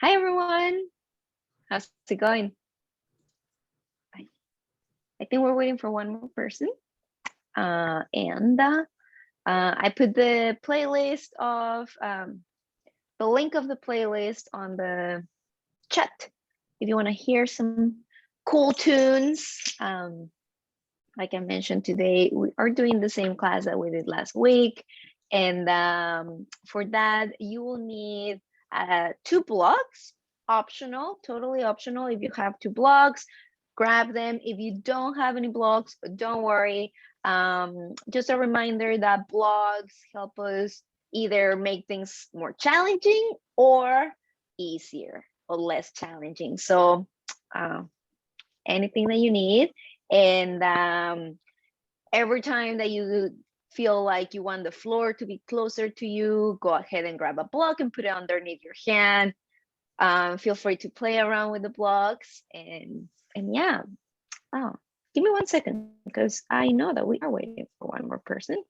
Hi everyone, how's it going? I think we're waiting for one more person. And I put the playlist of the link of the playlist on the chat. If you want to hear some cool tunes, like I mentioned today, we are doing the same class that we did last week. And for that, you will need 2 blocks, optional, totally optional. If you have 2 blocks, grab them. If you don't have any blocks, don't worry. Just a reminder that blocks help us either make things more challenging or easier or less challenging. So anything that you need. And every time that you feel like you want the floor to be closer to you, go ahead and grab a block and put it underneath your hand. Feel free to play around with the blocks and yeah. Oh, give me 1 second because I know that we are waiting for one more person,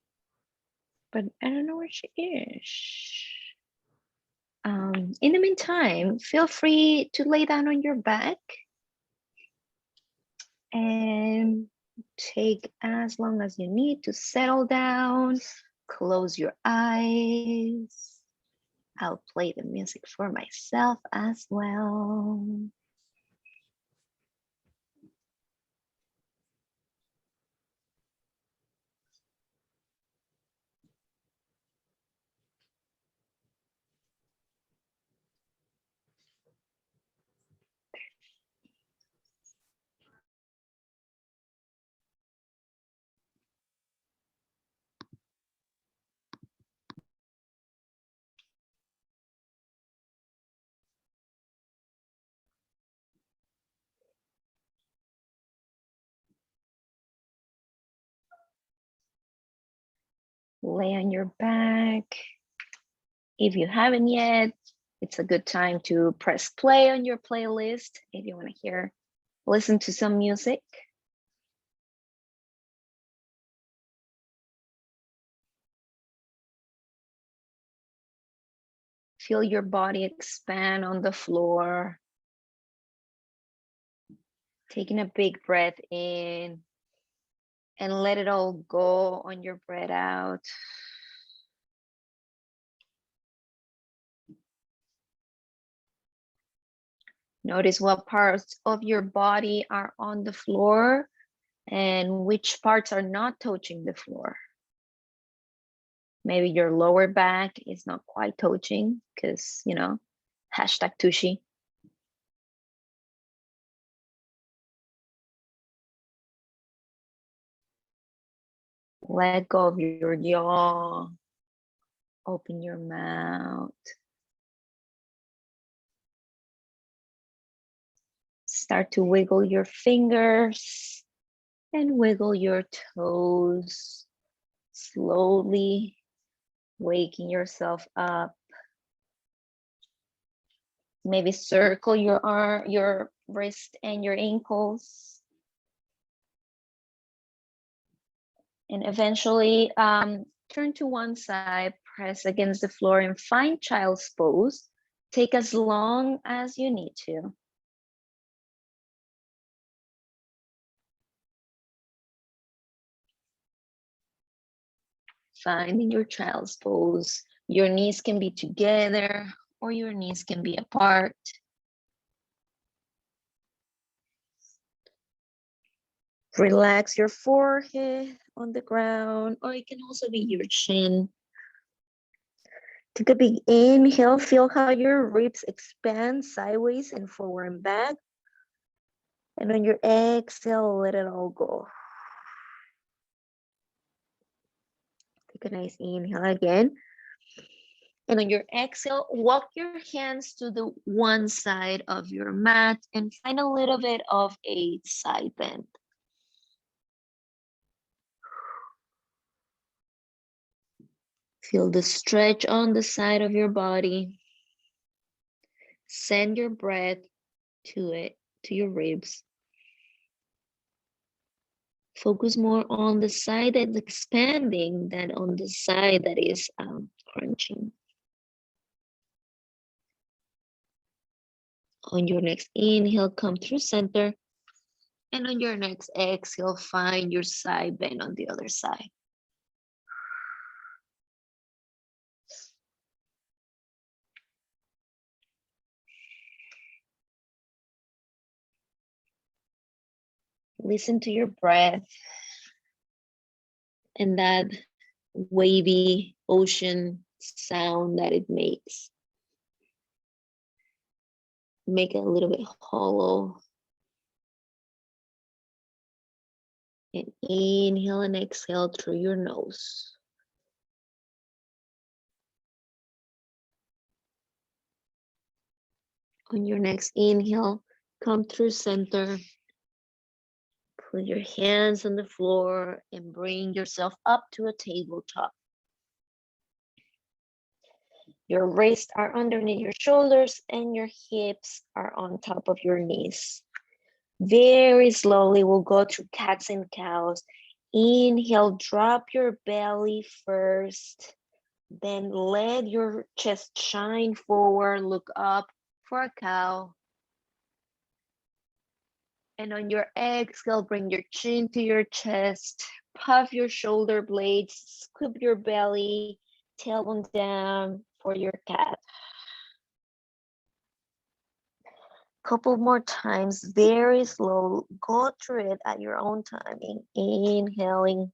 but I don't know where she is. In the meantime, feel free to lay down on your back and take as long as you need to settle down. Close your eyes. I'll play the music for myself as well. Lay on your back. If you haven't yet, it's a good time to press play on your playlist if you want to listen to some music. Feel your body expand on the floor. Taking a big breath in and let it all go on your breath out. Notice what parts of your body are on the floor and which parts are not touching the floor. Maybe your lower back is not quite touching because, you know, hashtag tushy. Let go of your jaw. Open your mouth. Start to wiggle your fingers and wiggle your toes. Slowly waking yourself up. Maybe circle your arm, your wrist and your ankles. And eventually turn to one side, press against the floor and find child's pose. Take as long as you need to. Finding your child's pose. Your knees can be together or your knees can be apart. Relax your forehead on the ground, or it can also be your chin. Take a big inhale, feel how your ribs expand sideways and forward and back. And on your exhale, let it all go. Take a nice inhale again. And on your exhale, walk your hands to the one side of your mat and find a little bit of a side bend. Feel the stretch on the side of your body. Send your breath to it, to your ribs. Focus more on the side that's expanding than on the side that is crunching. On your next inhale, come through center. And on your next exhale, find your side bend on the other side. Listen to your breath and that wavy ocean sound that it makes. Make it a little bit hollow. And inhale and exhale through your nose. On your next inhale, come through center. Put your hands on the floor and bring yourself up to a tabletop. Your wrists are underneath your shoulders and your hips are on top of your knees. Very slowly, we'll go through cats and cows. Inhale, drop your belly first. Then let your chest shine forward, look up for a cow. And on your exhale, bring your chin to your chest, puff your shoulder blades, scoop your belly, tailbone down for your cat. Couple more times, very slow. Go through it at your own timing. Inhaling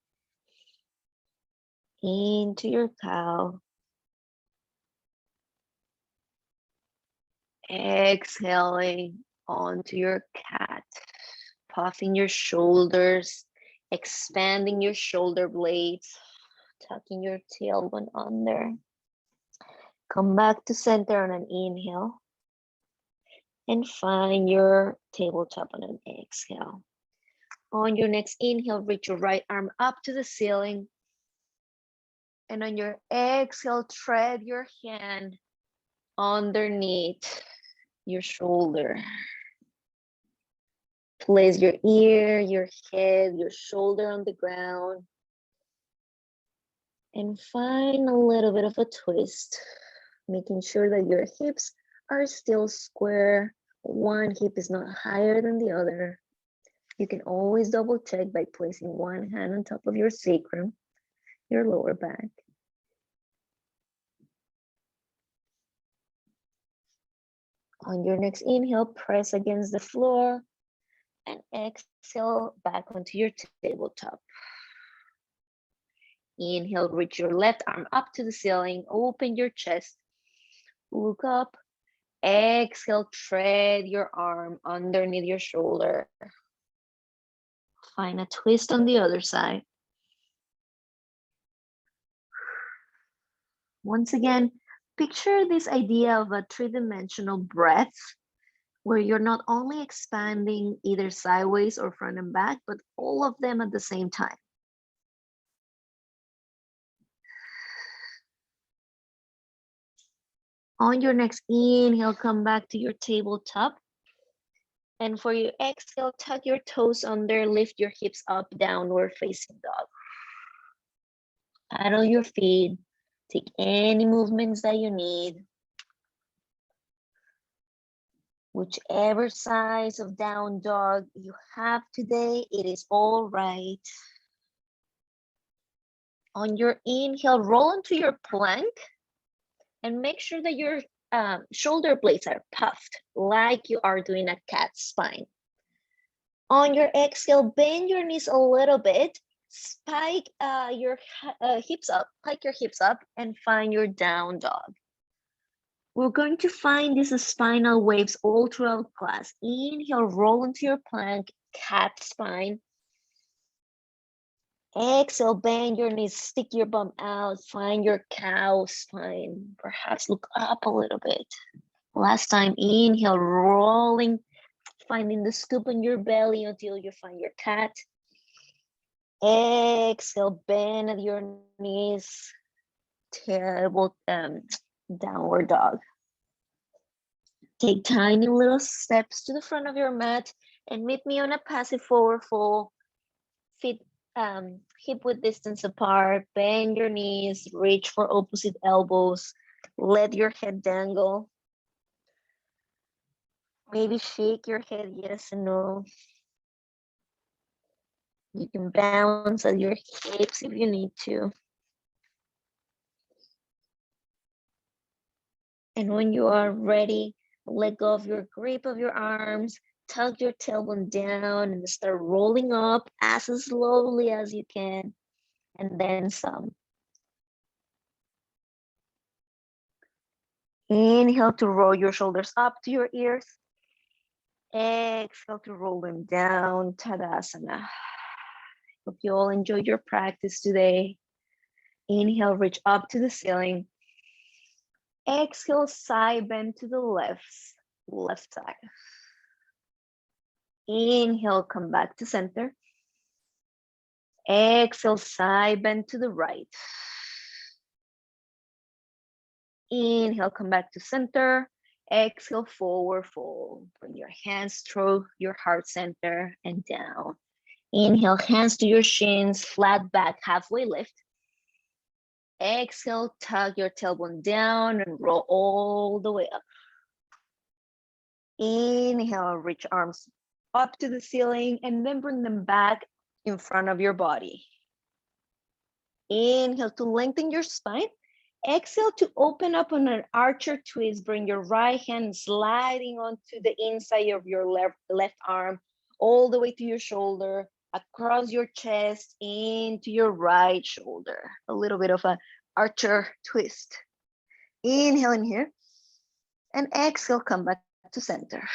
into your cow. Exhaling onto your cat. Puffing your shoulders, expanding your shoulder blades, tucking your tailbone under. Come back to center on an inhale. And find your tabletop on an exhale. On your next inhale, reach your right arm up to the ceiling. And on your exhale, tread your hand underneath your shoulder. Place your ear, your head, your shoulder on the ground. And find a little bit of a twist, making sure that your hips are still square. One hip is not higher than the other. You can always double check by placing one hand on top of your sacrum, your lower back. On your next inhale, press against the floor and exhale back onto your tabletop. Inhale, reach your left arm up to the ceiling, open your chest, look up. Exhale, tread your arm underneath your shoulder. Find a twist on the other side. Once again, picture this idea of a three-dimensional breath where you're not only expanding either sideways or front and back, but all of them at the same time. On your next inhale, come back to your tabletop. And for your exhale, tuck your toes under, lift your hips up, downward facing dog. Paddle your feet, take any movements that you need. Whichever size of down dog you have today, it is all right. On your inhale, roll into your plank and make sure that your shoulder blades are puffed like you are doing a cat spine. On your exhale, bend your knees a little bit, spike your hips up, pike your hips up, and find your down dog. We're going to find these spinal waves all throughout class. Inhale, roll into your plank, cat spine. Exhale, bend your knees, stick your bum out, find your cow spine. Perhaps look up a little bit. Last time, inhale, rolling, finding the scoop on your belly until you find your cat. Exhale, bend your knees, terrible downward dog. Take tiny little steps to the front of your mat and meet me on a passive forward fold. Feet hip width distance apart, bend your knees, reach for opposite elbows, let your head dangle. Maybe shake your head yes and no. You can bounce at your hips if you need to. And when you are ready, let go of your grip of your arms, tuck your tailbone down and start rolling up as slowly as you can, and then some. Inhale to roll your shoulders up to your ears. Exhale to roll them down, Tadasana. Hope you all enjoyed your practice today. Inhale, reach up to the ceiling. Exhale, side bend to the left side. Inhale, come back to center. Exhale, side bend to the right. Inhale, come back to center. Exhale, forward fold. Bring your hands through your heart center and down. Inhale, hands to your shins, flat back, halfway lift. Exhale, tug your tailbone down and roll all the way up. Inhale, reach arms up to the ceiling and then bring them back in front of your body. Inhale to lengthen your spine. Exhale to open up on an archer twist. Bring your right hand sliding onto the inside of your left arm, all the way to your shoulder, across your chest, into your right shoulder. A little bit of an archer twist. Inhale in here. And exhale, come back to center.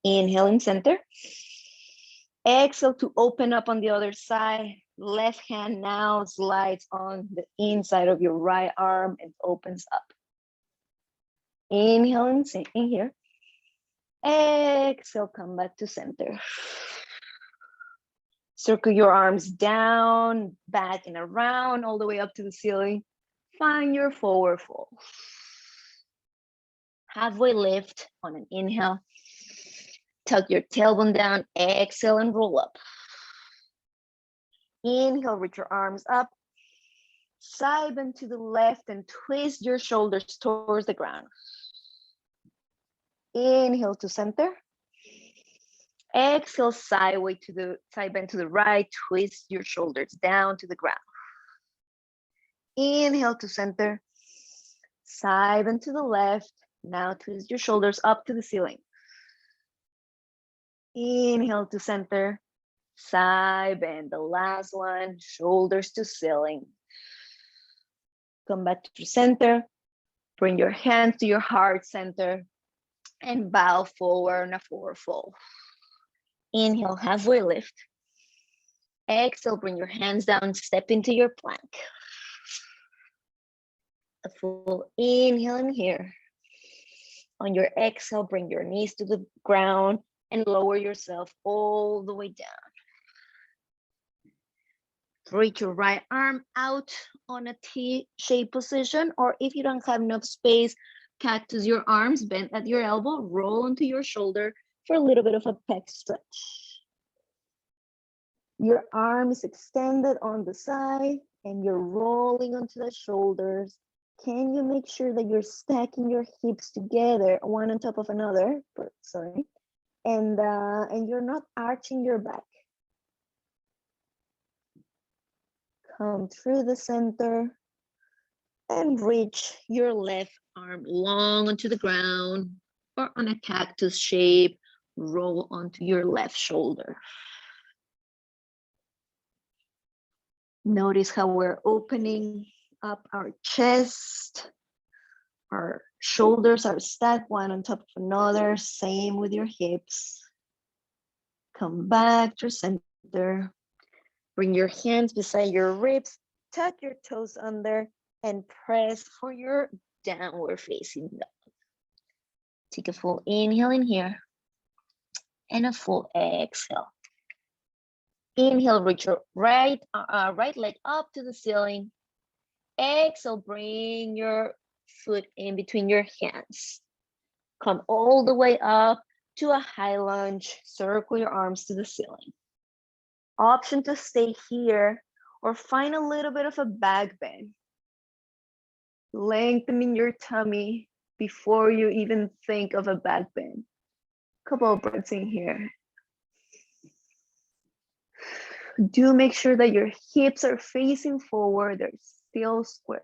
Inhale in center. Exhale to open up on the other side. Left hand now slides on the inside of your right arm and opens up. Inhale in here. Exhale, come back to center. Circle your arms down, back and around, all the way up to the ceiling. Find your forward fold. Halfway lift on an inhale. Tuck your tailbone down, exhale and roll up. Inhale, reach your arms up. Side bend to the left and twist your shoulders towards the ground. Inhale to center. Exhale, side bend to the right, twist your shoulders down to the ground. Inhale to center. Side bend to the left. Now twist your shoulders up to the ceiling. Inhale to center. Side bend, the last one, shoulders to ceiling. Come back to center. Bring your hands to your heart center and bow forward in a forward fold. Inhale, halfway lift. Exhale, bring your hands down, step into your plank. A full inhale in here. On your exhale, bring your knees to the ground and lower yourself all the way down. Reach your right arm out on a T-shaped position, or if you don't have enough space, cactus your arms, bend at your elbow, roll onto your shoulder for a little bit of a pec stretch. Your arm is extended on the side and you're rolling onto the shoulders. Can you make sure that you're stacking your hips together, one on top of another? Sorry. And you're not arching your back. Come through the center and reach your left arm long onto the ground or on a cactus shape, roll onto your left shoulder. Notice how we're opening up our chest. Our shoulders are stacked one on top of another, same with your hips. Come back to center. Bring your hands beside your ribs, tuck your toes under, and press for your downward facing dog. Take a full inhale in here and a full exhale. Inhale, reach your right leg up to the ceiling. Exhale, bring your foot in between your hands. Come all the way up to a high lunge. Circle your arms to the ceiling. Option to stay here or find a little bit of a back bend. Lengthening your tummy before you even think of a back bend. Couple of breaths in here. Do make sure that your hips are facing forward, they're still square.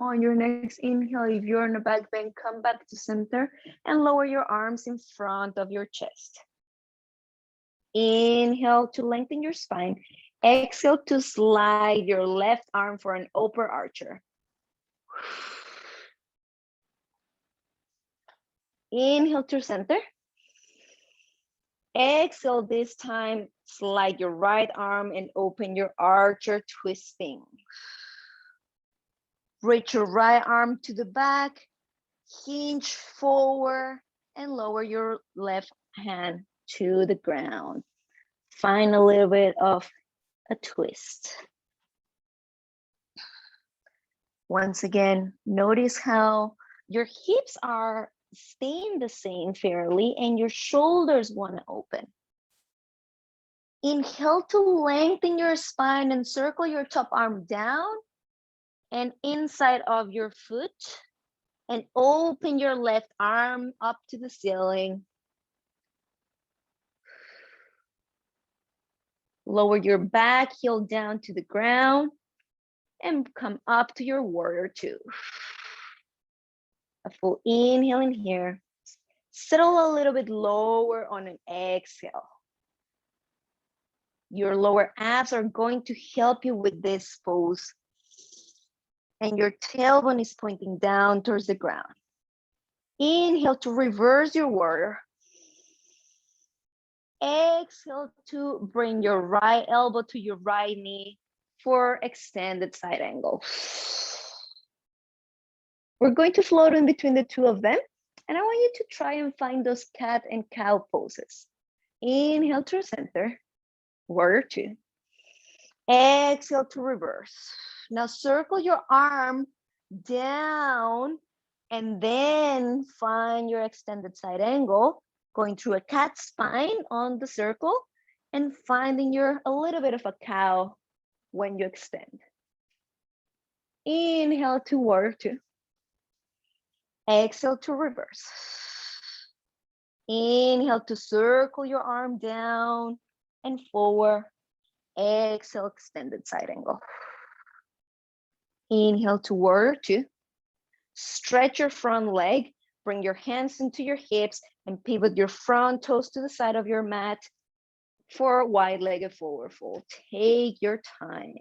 On your next inhale, if you're in a back bend, come back to center and lower your arms in front of your chest. Inhale to lengthen your spine. Exhale to slide your left arm for an upper archer. Inhale to center. Exhale this time, slide your right arm and open your archer twisting. Reach your right arm to the back, hinge forward, and lower your left hand to the ground. Find a little bit of a twist. Once again, notice how your hips are staying the same fairly and your shoulders want to open. Inhale to lengthen your spine and circle your top arm down and inside of your foot, and open your left arm up to the ceiling. Lower your back heel down to the ground and come up to your warrior two. A full inhale in here. Settle a little bit lower on an exhale. Your lower abs are going to help you with this pose. And your tailbone is pointing down towards the ground. Inhale to reverse your warrior. Exhale to bring your right elbow to your right knee for extended side angle. We're going to float in between the two of them. And I want you to try and find those cat and cow poses. Inhale to center, warrior two. Exhale to reverse. Now circle your arm down and then find your extended side angle, going through a cat spine on the circle and finding a little bit of a cow when you extend. Inhale to warrior two. Exhale to reverse. Inhale to circle your arm down and forward. Exhale, extended side angle. Inhale to warrior two. Stretch your front leg, bring your hands into your hips and pivot your front toes to the side of your mat for a wide-legged forward fold. Take your time.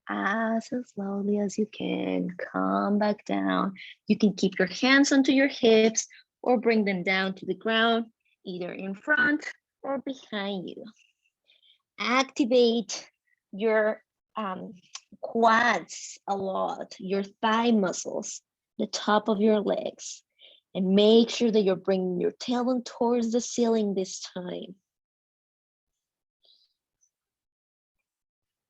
As slowly as you can, come back down. You can keep your hands onto your hips or bring them down to the ground, either in front or behind you. Activate your quads a lot, your thigh muscles, the top of your legs, and make sure that you're bringing your tailbone towards the ceiling this time.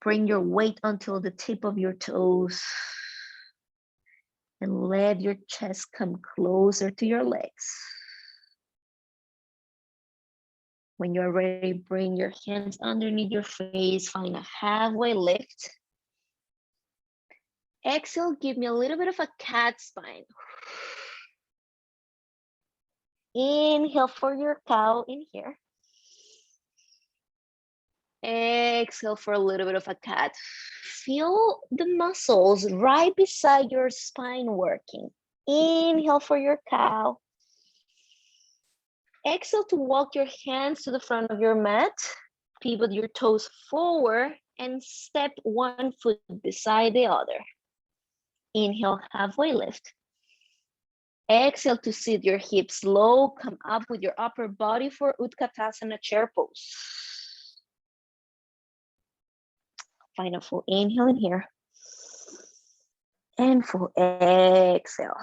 Bring your weight until the tip of your toes and let your chest come closer to your legs. When you're ready, bring your hands underneath your face, find a halfway lift. Exhale, give me a little bit of a cat spine. Inhale for your cow in here. Exhale for a little bit of a cat. Feel the muscles right beside your spine working. Inhale for your cow. Exhale to walk your hands to the front of your mat. Pivot your toes forward and step one foot beside the other. Inhale, halfway lift. Exhale to sit your hips low. Come up with your upper body for Utkatasana chair pose. Find a full inhale in here. And full exhale.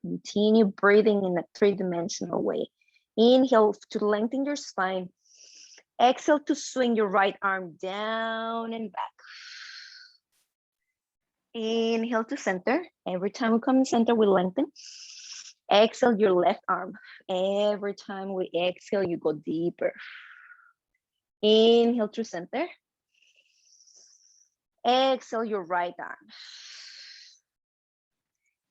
Continue breathing in a three-dimensional way. Inhale to lengthen your spine. Exhale to swing your right arm down and back. Inhale to center. Every time we come in center, we lengthen. Exhale your left arm. Every time we exhale, you go deeper. Inhale to center. Exhale your right arm.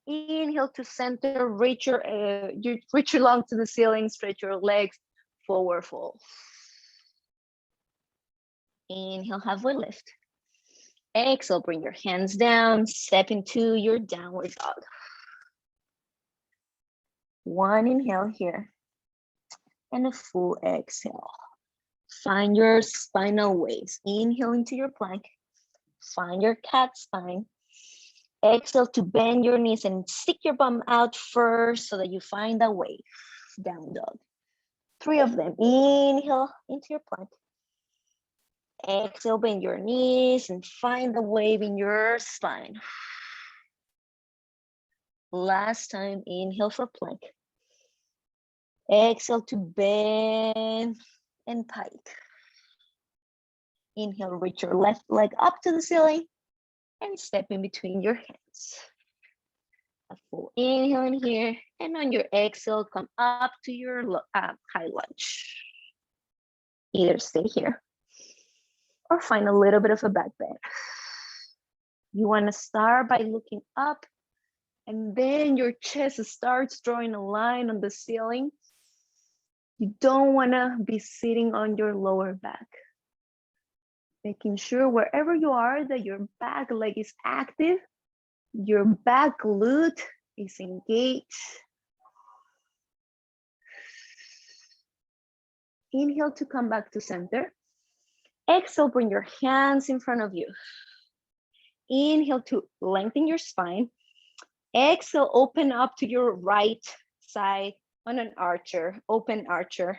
Inhale to center, reach your lungs to the ceiling, stretch your legs, forward fold. Inhale, halfway lift. Exhale, bring your hands down, step into your downward dog. One inhale here, and a full exhale. Find your spinal waves. Inhale into your plank. Find your cat spine. Exhale to bend your knees and stick your bum out first so that you find that wave. Down dog. 3 of them. Inhale into your plank. Exhale, bend your knees and find the wave in your spine. Last time, inhale for plank. Exhale to bend and pike. Inhale, reach your left leg up to the ceiling and step in between your hands. A full inhale in here, and on your exhale, come up to your high lunge. Either stay here or find a little bit of a back bend. You want to start by looking up, and then your chest starts drawing a line on the ceiling. You don't want to be sitting on your lower back. Making sure wherever you are that your back leg is active, your back glute is engaged. Inhale to come back to center. Exhale, bring your hands in front of you. Inhale to lengthen your spine. Exhale, open up to your right side on an archer, open archer.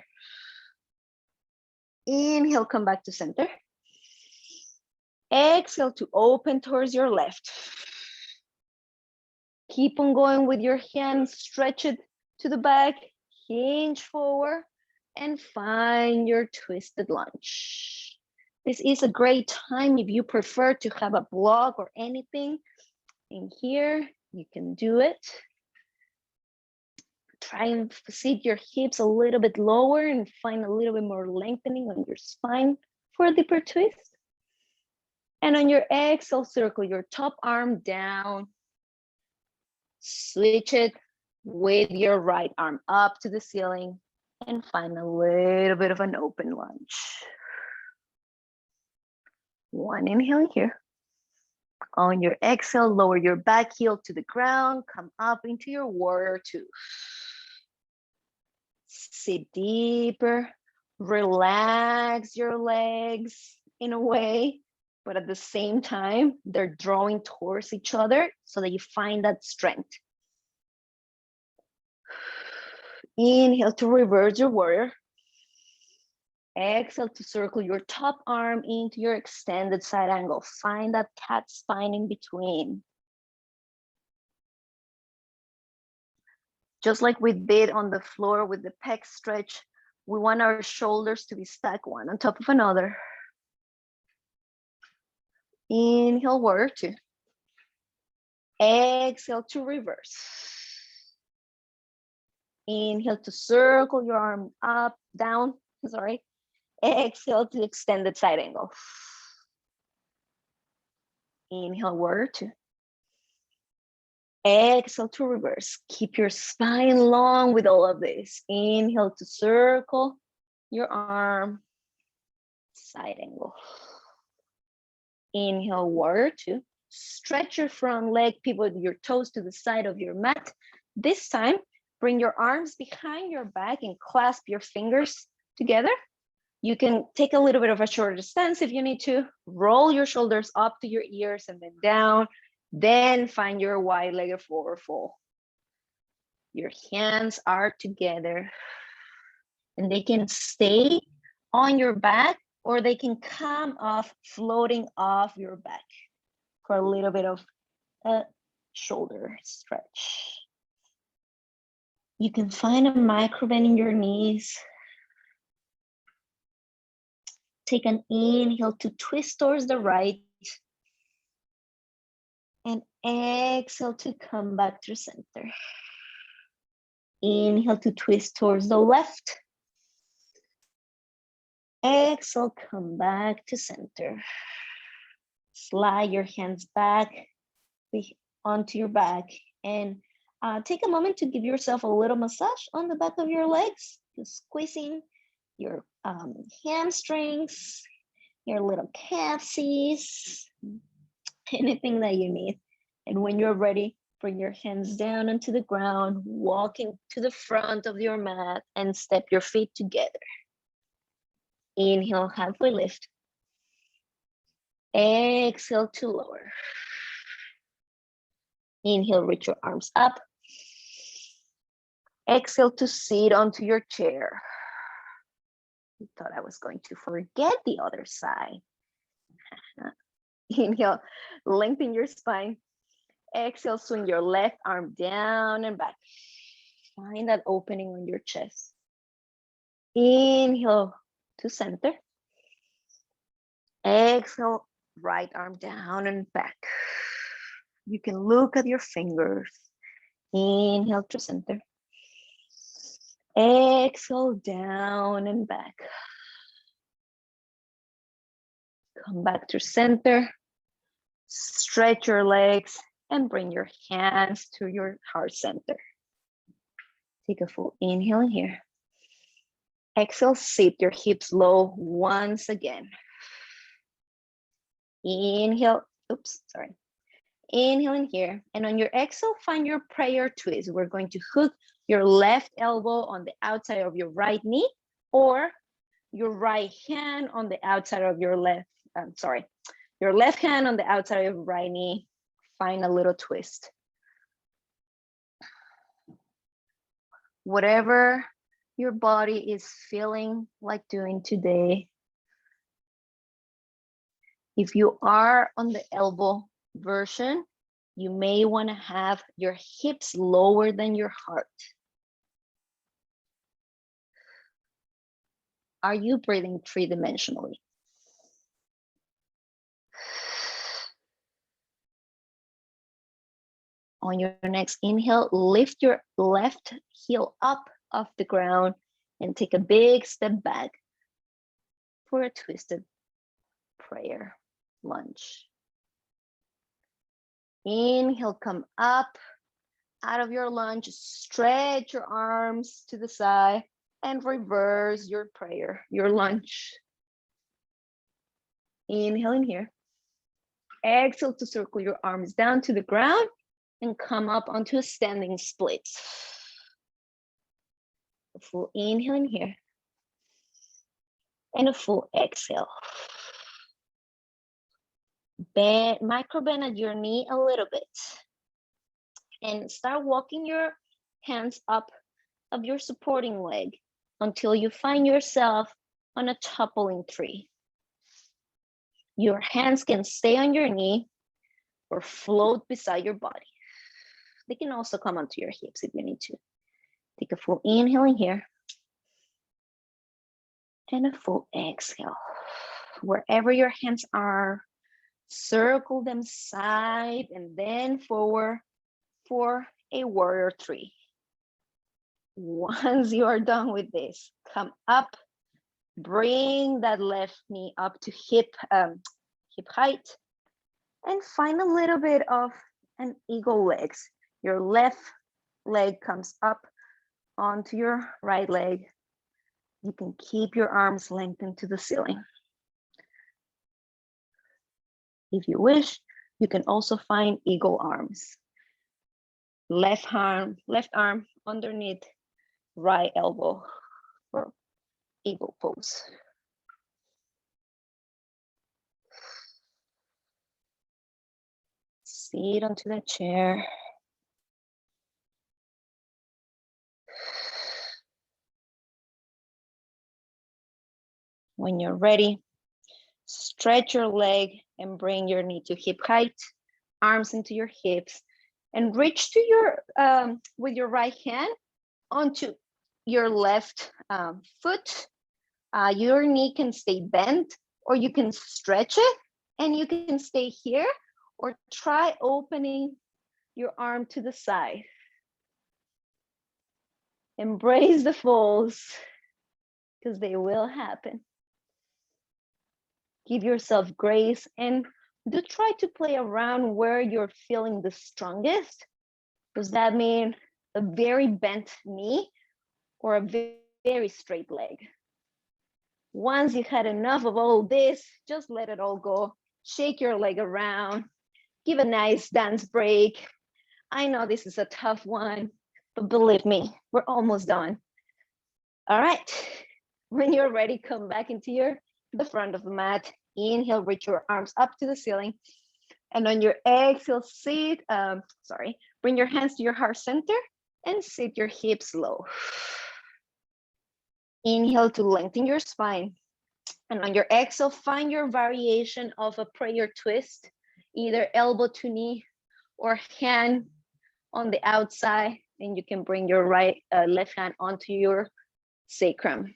Inhale, come back to center. Exhale to open towards your left. Keep on going with your hands, stretch it to the back, hinge forward, and find your twisted lunge. This is a great time if you prefer to have a block or anything in here, you can do it. Try and sit your hips a little bit lower and find a little bit more lengthening on your spine for a deeper twist. And on your exhale, circle your top arm down. Switch it with your right arm up to the ceiling and find a little bit of an open lunge. One inhale here. On your exhale, lower your back heel to the ground, come up into your warrior two. Sit deeper, relax your legs in a way, but at the same time, they're drawing towards each other so that you find that strength. Inhale to reverse your warrior. Exhale to circle your top arm into your extended side angle. Find that cat spine in between. Just like we did on the floor with the pec stretch, we want our shoulders to be stacked one on top of another. Inhale, warrior two. Exhale to reverse. Inhale to circle your arm up, down, sorry. Exhale to extended side angle. Inhale, warrior two. Exhale to reverse. Keep your spine long with all of this. Inhale to circle your arm, side angle. Inhale, warrior two. Stretch your front leg, pivot your toes to the side of your mat. This time, bring your arms behind your back and clasp your fingers together. You can take a little bit of a shorter stance if you need to. Roll your shoulders up to your ears and then down. Then find your wide-legged forward fold. Your hands are together and they can stay on your back or they can come off, floating off your back for a little bit of a shoulder stretch. You can find a micro bend in your knees. Take an inhale to twist towards the right. And exhale to come back to center. Inhale to twist towards the left. Exhale, come back to center. Slide your hands back onto your back and take a moment to give yourself a little massage on the back of your legs, just squeezing your hamstrings, your little calves, anything that you need. And when you're ready, bring your hands down onto the ground, walking to the front of your mat and step your feet together. Inhale, halfway lift. Exhale to lower. Inhale, reach your arms up. Exhale to sit onto your chair. I thought I was going to forget the other side. Inhale, lengthen your spine. Exhale, swing your left arm down and back. Find that opening on your chest. Inhale to center. Exhale, right arm down and back. You can look at your fingers. Inhale to center. Exhale, down and back. Come back to center. Stretch your legs and bring your hands to your heart center. Take a full inhale in here. Exhale, sit your hips low once again. Inhale, Inhale in here. And on your exhale, find your prayer twist. We're going to hook your left elbow on the outside of your right knee, or your right hand on the outside of your your left hand on the outside of your right knee. Find a little twist. Whatever your body is feeling like doing today. If you are on the elbow version, you may want to have your hips lower than your heart. Are you breathing three-dimensionally? On your next inhale, lift your left heel up off the ground and take a big step back for a twisted prayer lunge. Inhale, come up out of your lunge, stretch your arms to the side and reverse your prayer, your lunge. Inhale in here. Exhale to circle your arms down to the ground and come up onto a standing split. A full inhale in here and a full exhale. Micro bend at your knee a little bit and start walking your hands up of your supporting leg until you find yourself on a toppling tree. Your hands can stay on your knee or float beside your body. They can also come onto your hips if you need to. Take a full inhale in here and a full exhale. Wherever your hands are, circle them side and then forward for a warrior three. Once you are done with this, come up, bring that left knee up to hip height, and find a little bit of an eagle legs. Your left leg comes up onto your right leg. You can keep your arms lengthened to the ceiling. If you wish, you can also find eagle arms. Left arm underneath right elbow for eagle pose. Sit onto the chair. When you're ready, stretch your leg and bring your knee to hip height, arms into your hips, and reach to your with your right hand onto your left foot. Your knee can stay bent, or you can stretch it and you can stay here, or try opening your arm to the side. Embrace the falls, because they will happen. Give yourself grace and do try to play around where you're feeling the strongest. Does that mean a very bent knee or a very straight leg? Once you had enough of all this, just let it all go. Shake your leg around, give a nice dance break. I know this is a tough one, but believe me, we're almost done. All right, when you're ready, come back into the front of the mat. Inhale, reach your arms up to the ceiling. And on your exhale, bring your hands to your heart center and sit your hips low. Inhale to lengthen your spine. And on your exhale, find your variation of a prayer twist, either elbow to knee or hand on the outside. And you can bring your left hand onto your sacrum.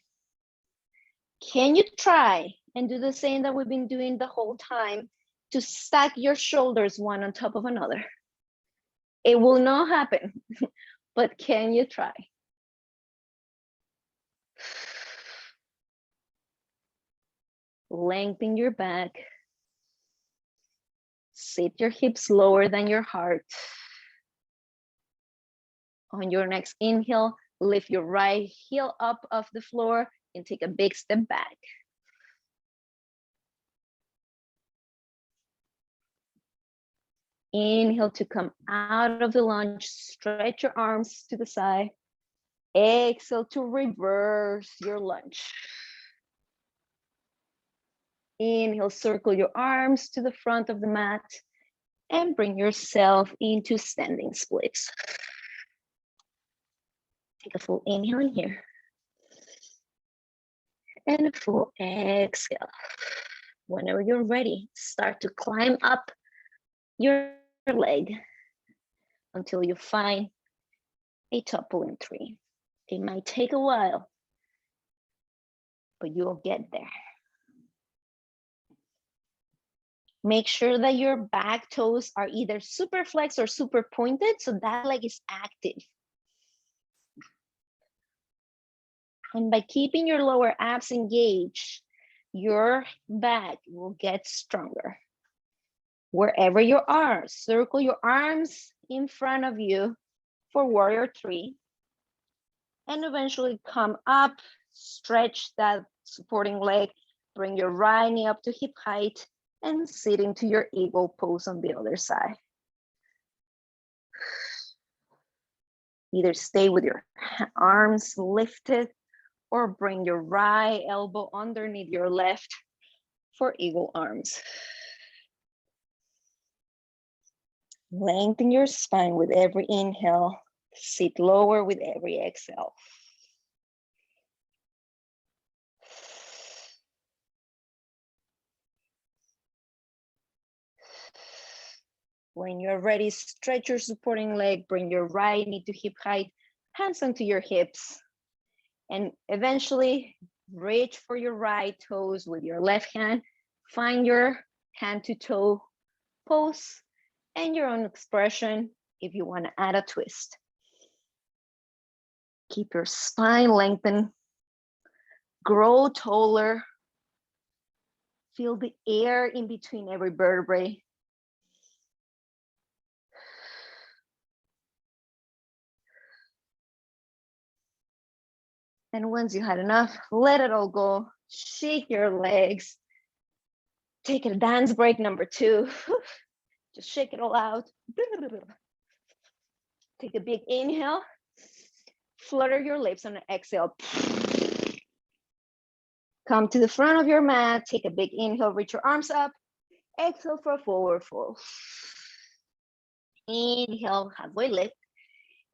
Can you try and do the same that we've been doing the whole time to stack your shoulders one on top of another? It will not happen, but can you try? Lengthen your back. Sit your hips lower than your heart. On your next inhale, lift your right heel up off the floor and take a big step back. Inhale to come out of the lunge, stretch your arms to the side. Exhale to reverse your lunge. Inhale, circle your arms to the front of the mat and bring yourself into standing splits. Take a full inhale in here. And a full exhale. Whenever you're ready, start to climb up your leg until you find a toppling tree. It might take a while, but you'll get there. Make sure that your back toes are either super flexed or super pointed, so that leg is active. And by keeping your lower abs engaged, your back will get stronger. Wherever you are, circle your arms in front of you for warrior three. And eventually come up, stretch that supporting leg, bring your right knee up to hip height, and sit into your eagle pose on the other side. Either stay with your arms lifted or bring your right elbow underneath your left for eagle arms. Lengthen your spine with every inhale. Sit lower with every exhale. When you're ready, stretch your supporting leg, bring your right knee to hip height, hands onto your hips, and eventually reach for your right toes with your left hand. Find your hand to toe pose and your own expression if you want to add a twist. Keep your spine lengthened, grow taller, feel the air in between every vertebrae. And once you had enough, let it all go. Shake your legs. Take a dance break number 2. Just shake it all out. Take a big inhale. Flutter your lips on an exhale. Come to the front of your mat. Take a big inhale, reach your arms up. Exhale for a forward fold. Inhale, halfway lift.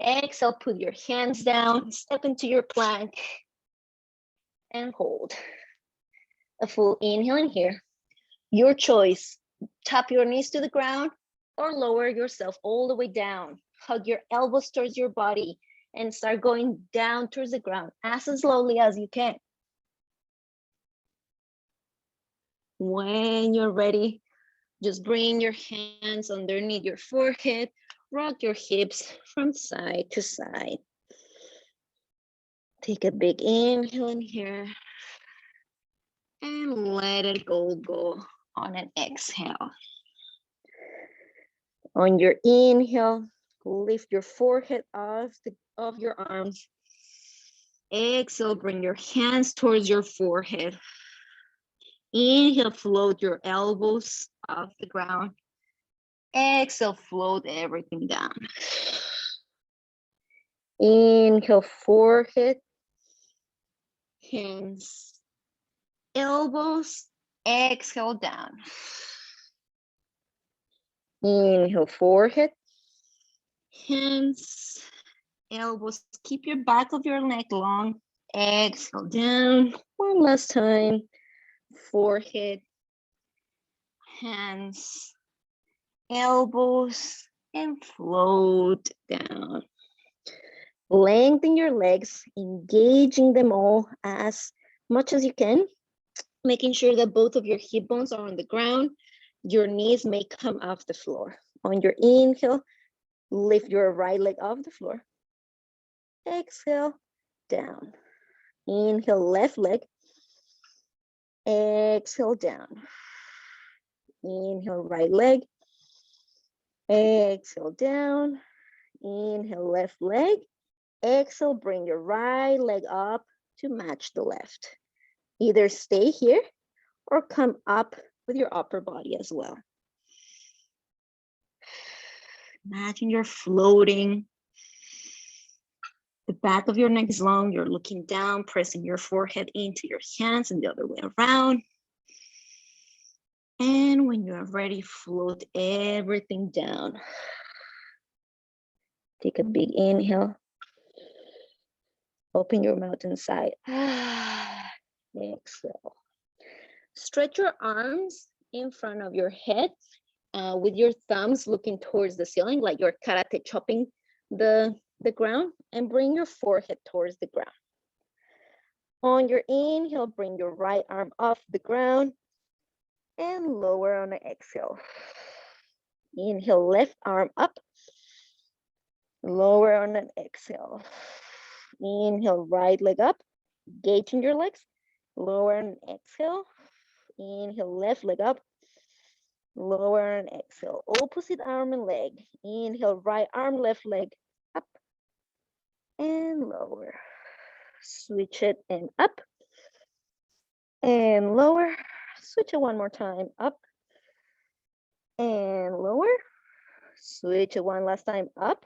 Exhale, put your hands down, step into your plank, and hold. A full inhale in here. Your choice. Tap your knees to the ground or lower yourself all the way down. Hug your elbows towards your body and start going down towards the ground as slowly as you can. When you're ready, just bring your hands underneath your forehead, rock your hips from side to side. Take a big inhale in here and let it go on an exhale. On your inhale, lift your forehead off your arms. Exhale, bring your hands towards your forehead. Inhale, float your elbows off the ground. Exhale, float everything down. Inhale, forehead, hands, elbows. Exhale, down. Inhale, forehead, hands, elbows. Keep your back of your neck long. Exhale, down. One last time. Forehead, hands, elbows, and float down. Lengthen your legs, engaging them all as much as you can, making sure that both of your hip bones are on the ground. Your knees may come off the floor. On your inhale, lift your right leg off the floor. Exhale, down. Inhale, left leg. Exhale, down. Inhale, right leg. Exhale, down. Inhale, left leg. Exhale, bring your right leg up to match the left. Either stay here or come up with your upper body as well. Imagine you're floating. The back of your neck is long. You're looking down, pressing your forehead into your hands and the other way around. And when you're ready, float everything down. Take a big inhale. Open your mouth inside. Exhale. Stretch your arms in front of your head with your thumbs looking towards the ceiling, like you're karate chopping the ground, and bring your forehead towards the ground. On your inhale, bring your right arm off the ground and lower on the exhale. Inhale, left arm up, lower on an exhale. Inhale, right leg up, engaging your legs, lower and exhale. Inhale, left leg up, lower and exhale. Opposite arm and leg. Inhale, right arm, left leg up and lower. Switch it and up and lower. Switch it one more time, up and lower. Switch it one last time, up.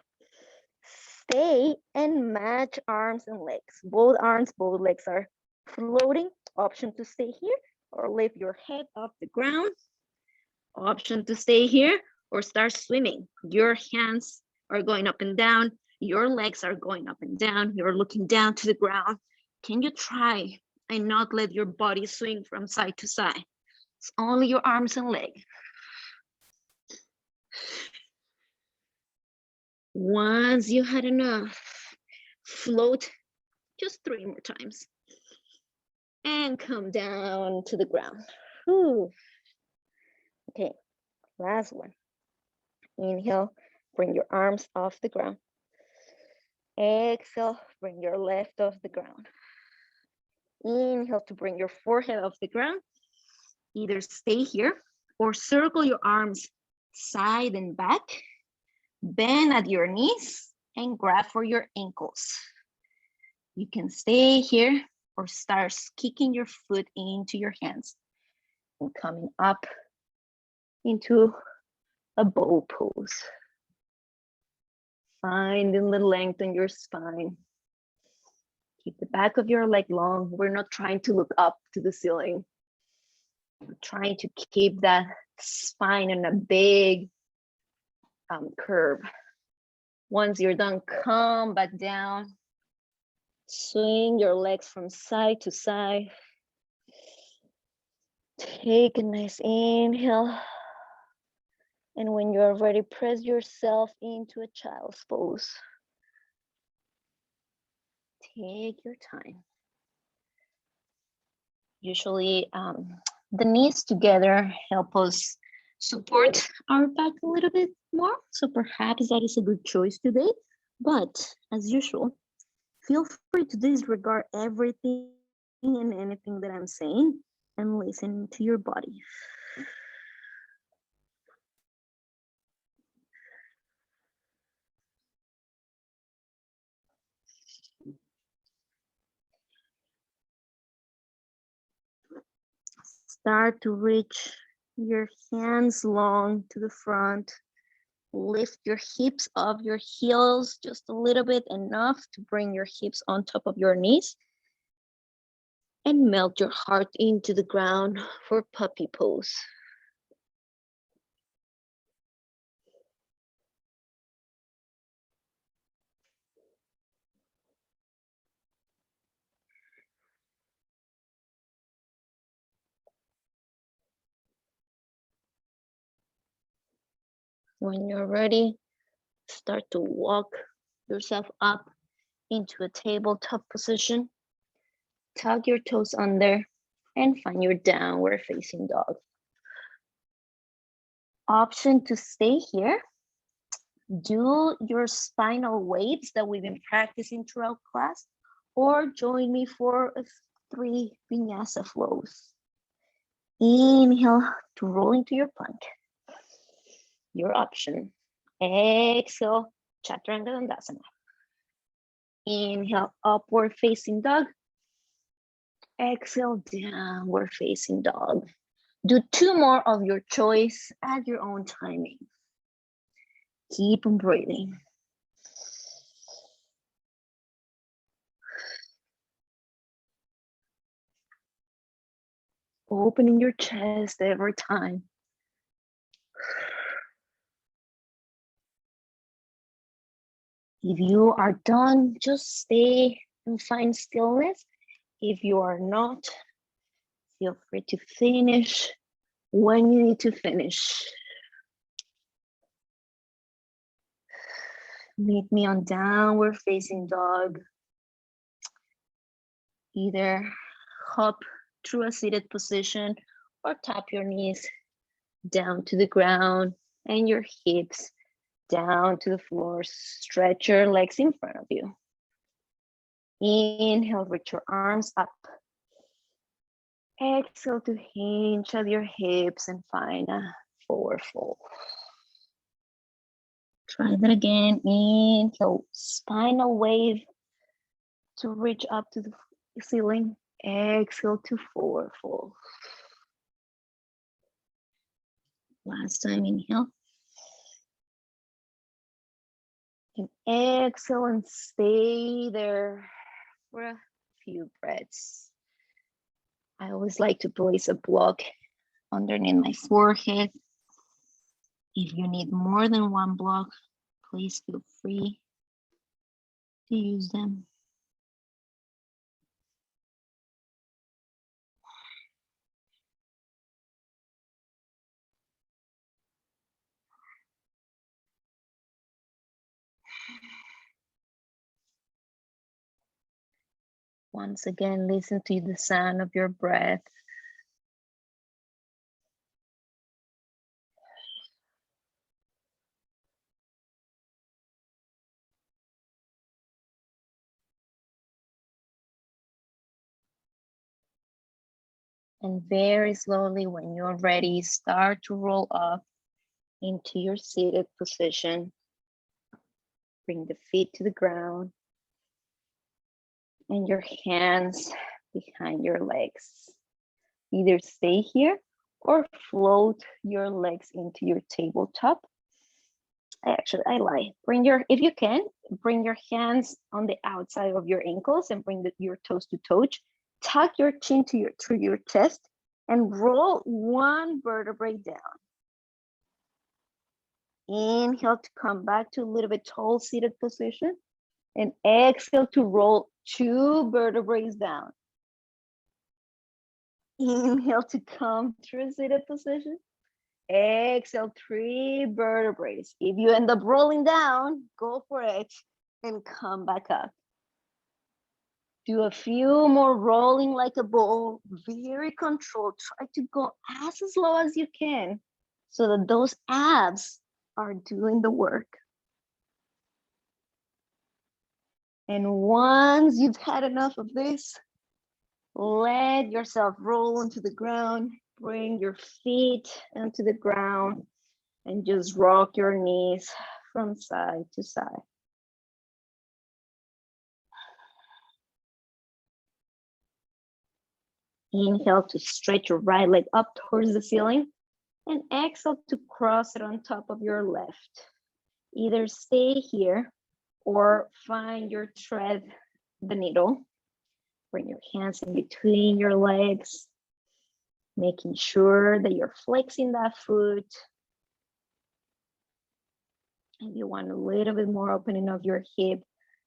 Stay and match arms and legs. Both arms, both legs are floating. Option to stay here or lift your head off the ground. Option to stay here or start swimming. Your hands are going up and down. Your legs are going up and down. You're looking down to the ground. Can you try and not let your body swing from side to side? It's only your arms and legs. Once you had enough, float just 3 more times and come down to the ground. Whew. Okay, last one. Inhale, bring your arms off the ground. Exhale, bring your left off the ground. Inhale to bring your forehead off the ground. Either stay here or circle your arms side and back. Bend at your knees and grab for your ankles. You can stay here or start kicking your foot into your hands and coming up into a bow pose. Finding the length in your spine. Keep the back of your leg long. We're not trying to look up to the ceiling. We're trying to keep that spine in a big curve. Once you're done, come back down. Swing your legs from side to side. Take a nice inhale. And when you're ready, press yourself into a child's pose. Take your time. Usually the knees together help us support our back a little bit more. So perhaps that is a good choice today. But as usual, feel free to disregard everything and anything that I'm saying and listen to your body. Start to reach your hands long to the front. Lift your hips off your heels just a little bit, enough to bring your hips on top of your knees. And melt your heart into the ground for puppy pose. When you're ready, start to walk yourself up into a tabletop position. Tuck your toes under and find your downward facing dog. Option to stay here. Do your spinal waves that we've been practicing throughout class, or join me for 3 Vinyasa flows. Inhale to roll into your plank. Your option. Exhale, Chaturanga Dandasana. Inhale, upward facing dog. Exhale, downward facing dog. Do 2 more of your choice at your own timing. Keep on breathing. Opening your chest every time. If you are done, just stay and find stillness. If you are not, feel free to finish when you need to finish. Meet me on downward facing dog. Either hop through a seated position or tap your knees down to the ground and your hips down to the floor. Stretch your legs in front of you. Inhale, reach your arms up. Exhale to hinge at your hips and find a forward fold. Try that again. Inhale, spinal wave to reach up to the ceiling. Exhale to forward fold. Last time, inhale. And exhale and stay there for a few breaths. I always like to place a block underneath my forehead. If you need more than 1 block, please feel free to use them. Once again, listen to the sound of your breath. And very slowly, when you're ready, start to roll up into your seated position. Bring the feet to the ground and your hands behind your legs. Either stay here or float your legs into your tabletop. I lie. If you can, bring your hands on the outside of your ankles and bring your toes to touch. Tuck your chin through your chest and roll 1 vertebrae down. Inhale to come back to a little bit tall seated position, and exhale to roll 2 vertebrae down. Inhale to come through a seated position. Exhale, 3 vertebrae. If you end up rolling down, go for it and come back up. Do a few more rolling like a ball, very controlled. Try to go as slow as you can so that those abs are doing the work. And once you've had enough of this, let yourself roll onto the ground. Bring your feet onto the ground and just rock your knees from side to side. Inhale to stretch your right leg up towards the ceiling, and exhale to cross it on top of your left. Either stay here or find your thread, the needle. Bring your hands in between your legs, making sure that you're flexing that foot. If you want a little bit more opening of your hip,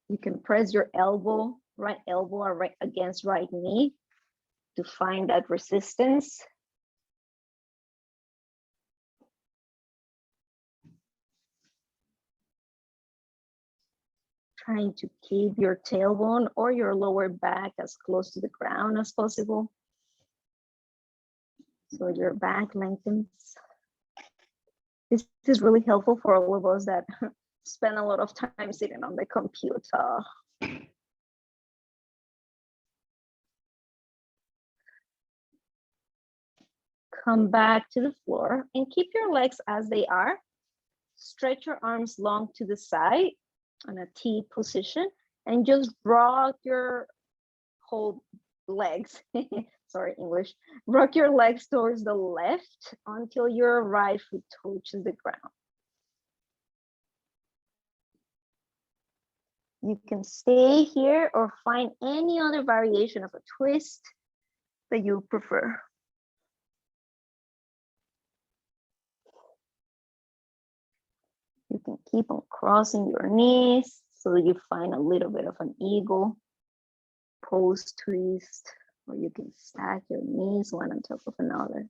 you can press your elbow, right elbow or right against right knee to find that resistance. Trying to keep your tailbone or your lower back as close to the ground as possible, so your back lengthens. This is really helpful for all of us that spend a lot of time sitting on the computer. Come back to the floor and keep your legs as they are. Stretch your arms long to the side on a T position and just rock your whole legs. Sorry, English. Rock your legs towards the left until your right foot touches the ground. You can stay here or find any other variation of a twist that you prefer. You can keep on crossing your knees so that you find a little bit of an eagle pose twist, or you can stack your knees one on top of another.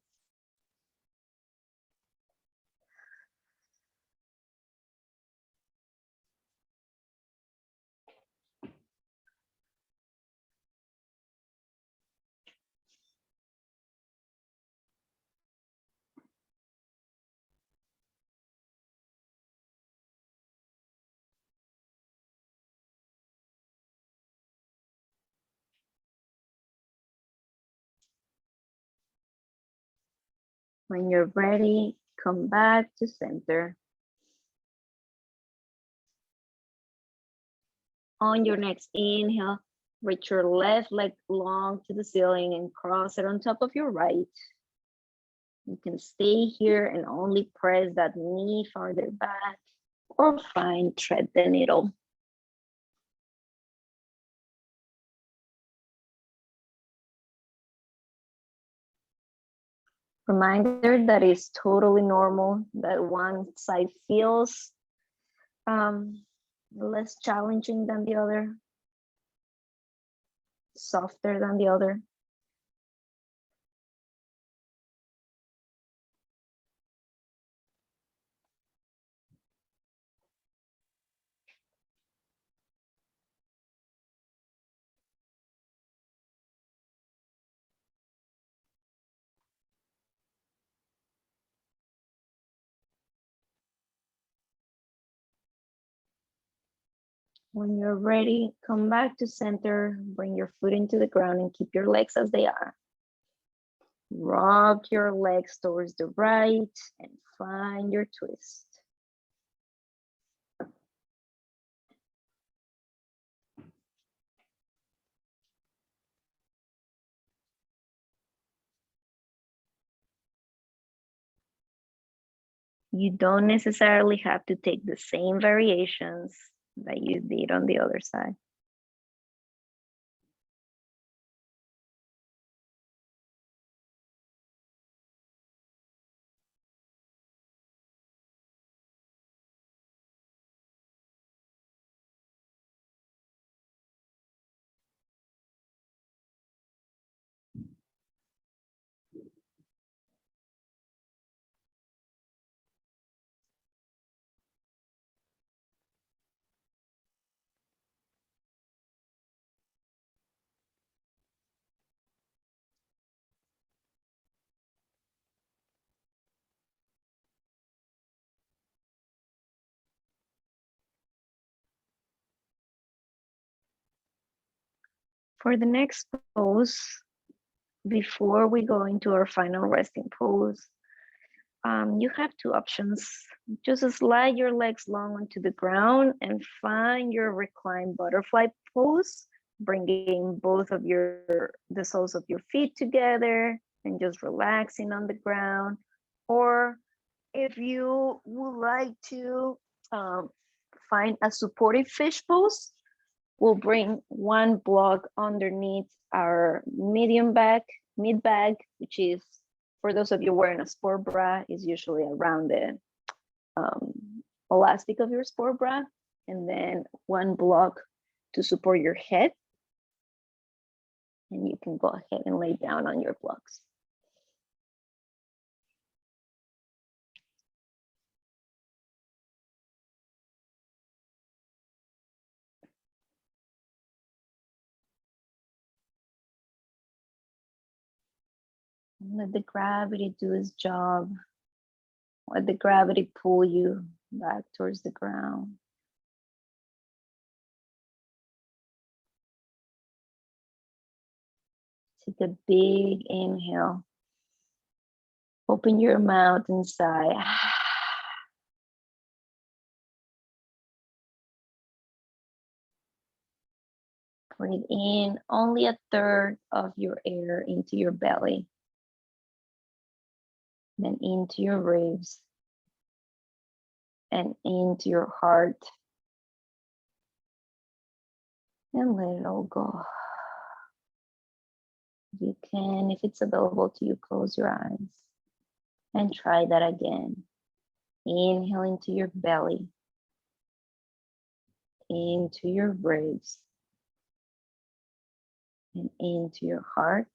When you're ready, come back to center. On your next inhale, reach your left leg long to the ceiling and cross it on top of your right. You can stay here and only press that knee farther back or find thread the needle. Reminder that it's totally normal that one side feels less challenging than the other, softer than the other. When you're ready, come back to center, bring your foot into the ground and keep your legs as they are. Rock your legs towards the right and find your twist. You don't necessarily have to take the same variations that you did on the other side. For the next pose, before we go into our final resting pose, you have two options. Just slide your legs long onto the ground and find your reclined butterfly pose bringing both of the soles of your feet together and just relaxing on the ground. Or if you would like to find a supportive fish pose, we'll bring one block underneath our mid bag, which is, for those of you wearing a sport bra, is usually around the elastic of your sport bra, and then one block to support your head. And you can go ahead and lay down on your blocks. Let the gravity do its job. Let the gravity pull you back towards the ground. Take a big inhale. Open your mouth and sigh. Breathe in only a third of your air into your belly, then into your ribs, and into your heart. And let it all go. You can, if it's available to you, close your eyes and try that again. Inhale into your belly, into your ribs, and into your heart.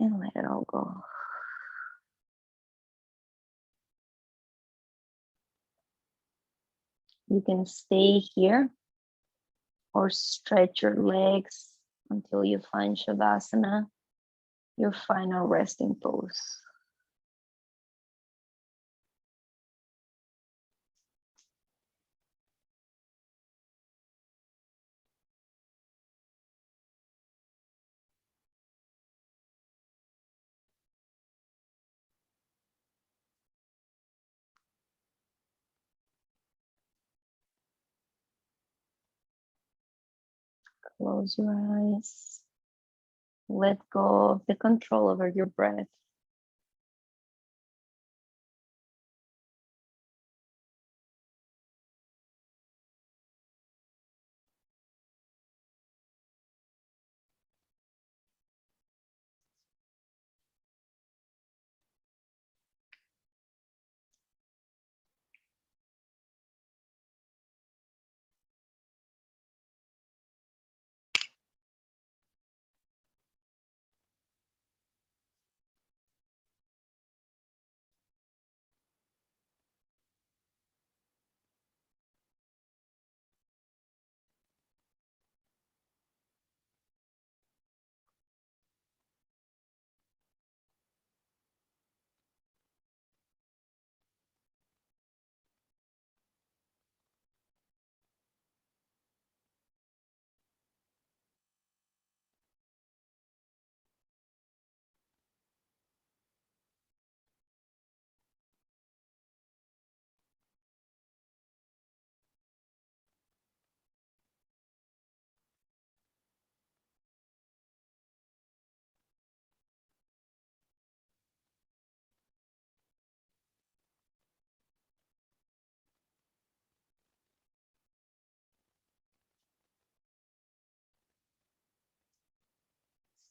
And let it all go. You can stay here or stretch your legs until you find Shavasana, your final resting pose. Close your eyes. Let go of the control over your breath.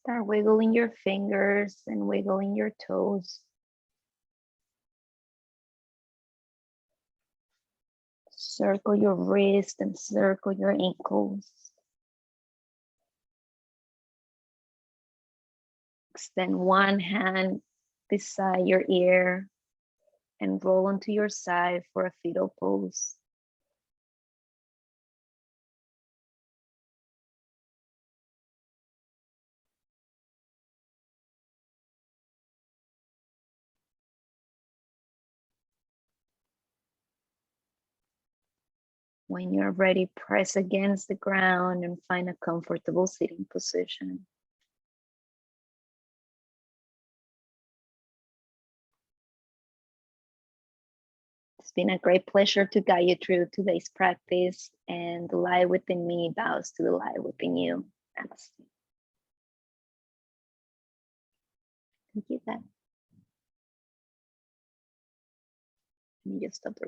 Start wiggling your fingers and wiggling your toes. Circle your wrist and circle your ankles. Extend one hand beside your ear and roll onto your side for a fetal pose. When you're ready, press against the ground and find a comfortable sitting position. been a great pleasure to guide you through today's practice, and the light within me bows to the light within you. Namaste. Thank you, Dad. Let me just stop the